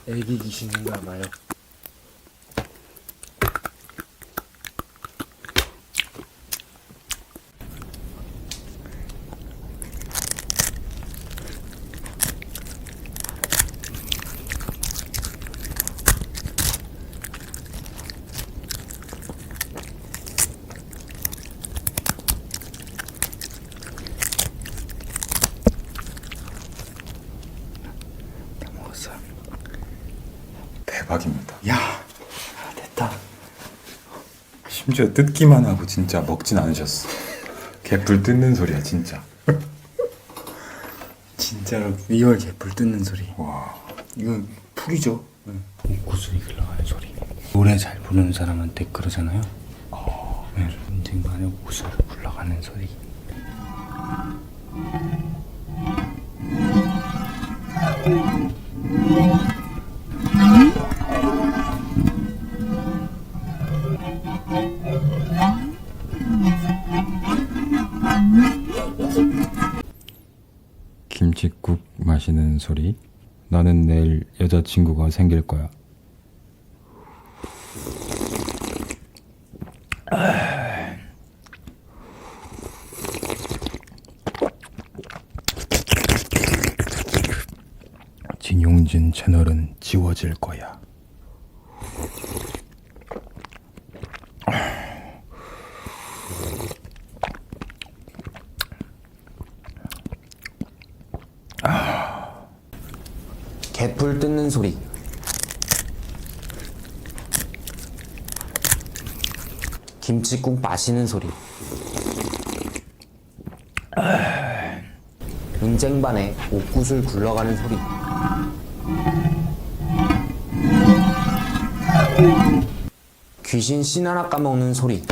애기 귀신인가 봐요. 대박입니다. 야, 됐다. 심지어 뜯기만 하고 진짜 먹진 않으셨어. 개뿔 뜯는 소리야 진짜. 진짜로 리얼 개불 뜯는 소리. 와, 이건 풀이죠. 옥구슬이 흘러가는 소리. 노래 잘 부르는 사람한테 그러잖아요. 네. 인생만에 옥구슬 굴러가는 소리. 김칫국 마시는 소리. 나는 내일 여자친구가 생길 거야. 진용진 채널은 지워질 거야. 개풀 뜯는 소리. 김칫국 마시는 소리. 인쟁반에 옥구슬 굴러가는 소리. 귀신 씨 하나 까먹는 소리.